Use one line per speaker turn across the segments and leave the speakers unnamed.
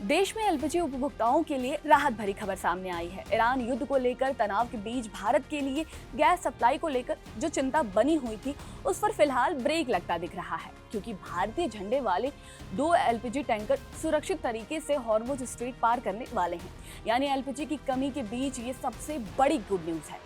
देश में एलपीजी उपभोक्ताओं के लिए राहत भरी खबर सामने आई है। ईरान युद्ध को लेकर तनाव के बीच भारत के लिए गैस सप्लाई को लेकर जो चिंता बनी हुई थी, उस पर फिलहाल ब्रेक लगता दिख रहा है, क्योंकि भारतीय झंडे वाले 2 एलपीजी टैंकर सुरक्षित तरीके से हॉर्मुज स्ट्रेट पार करने वाले हैं। यानी एलपीजी की कमी के बीच ये सबसे बड़ी गुड न्यूज है।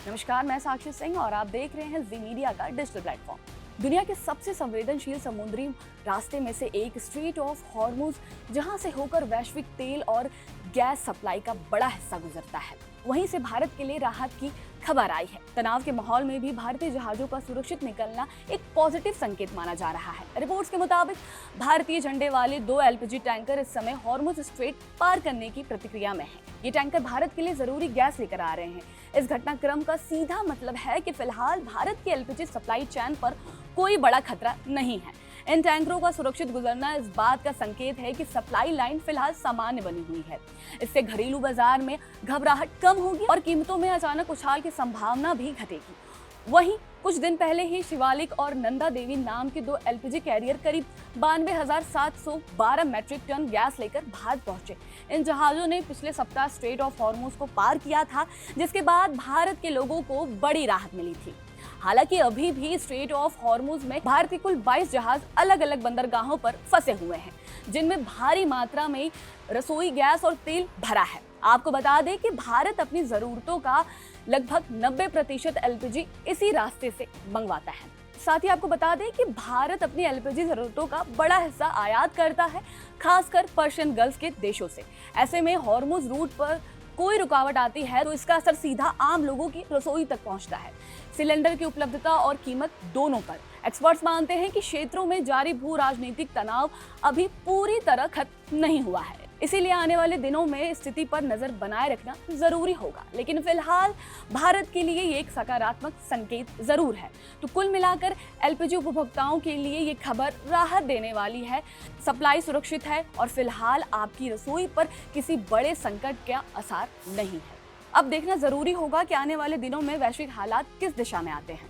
नमस्कार, मैं साक्षी सिंह और आप देख रहे हैं जी मीडिया का डिजिटल प्लेटफॉर्म। दुनिया के सबसे संवेदनशील समुद्री रास्ते में से एक स्ट्रेट ऑफ हॉर्मुज, जहां से होकर वैश्विक तेल और गैस सप्लाई का बड़ा हिस्सा गुजरता है, वहीं से भारत के लिए राहत की खबर आई है। तनाव के माहौल में भी भारतीय जहाजों का सुरक्षित निकलना एक पॉजिटिव संकेत माना जा रहा है। रिपोर्ट्स के मुताबिक भारतीय झंडे वाले 2 एलपीजी टैंकर इस समय हॉर्मुज स्ट्रेट पार करने की प्रक्रिया में हैं। ये टैंकर भारत के लिए जरूरी गैस लेकर आ रहे हैं। इस घटनाक्रम का सीधा मतलब है कि फिलहाल भारत की एलपीजी सप्लाई चेन पर कोई बड़ा खतरा नहीं है। इन टैंकरों का सुरक्षित गुजरना इस बात का संकेत है कि सप्लाई लाइन फिलहाल सामान्य बनी हुई है। इससे घरेलू बाजार में घबराहट कम होगी और कीमतों में अचानक उछाल की संभावना भी घटेगी। वहीं कुछ दिन पहले ही शिवालिक और नंदा देवी नाम के 2 एलपीजी कैरियर करीब 92,712 मैट्रिक टन गैस लेकर भारत पहुंचे। इन जहाजों ने पिछले सप्ताह स्ट्रेट ऑफ हॉर्मुज को पार किया था, जिसके बाद भारत के लोगों को बड़ी राहत मिली थी। हालांकि अभी भी स्ट्रेट ऑफ हॉर्मुज में भारत के कुल 22 जहाज अलग अलग बंदरगाहों पर फंसे हुए हैं, जिनमें भारी मात्रा में रसोई गैस और तेल भरा है। आपको बता दें कि भारत अपनी जरूरतों का लगभग 90% एलपीजी इसी रास्ते से मंगवाता है। साथ ही आपको बता दें कि भारत अपनी एलपीजी जरूरतों का बड़ा हिस्सा आयात करता है, खासकर पर्शियन गल्फ के देशों से। ऐसे में हॉर्मुज रूट पर कोई रुकावट आती है तो इसका असर सीधा आम लोगों की रसोई तक पहुंचता है, सिलेंडर की उपलब्धता और कीमत दोनों पर। एक्सपर्ट्स मानते हैं कि क्षेत्रों में जारी भू राजनीतिक तनाव अभी पूरी तरह खत्म नहीं हुआ है, इसीलिए आने वाले दिनों में स्थिति पर नजर बनाए रखना जरूरी होगा। लेकिन फिलहाल भारत के लिए ये एक सकारात्मक संकेत जरूर है। तो कुल मिलाकर एलपीजी उपभोक्ताओं के लिए ये खबर राहत देने वाली है। सप्लाई सुरक्षित है और फिलहाल आपकी रसोई पर किसी बड़े संकट का असर नहीं है। अब देखना जरूरी होगा कि आने वाले दिनों में वैश्विक हालात किस दिशा में आते हैं।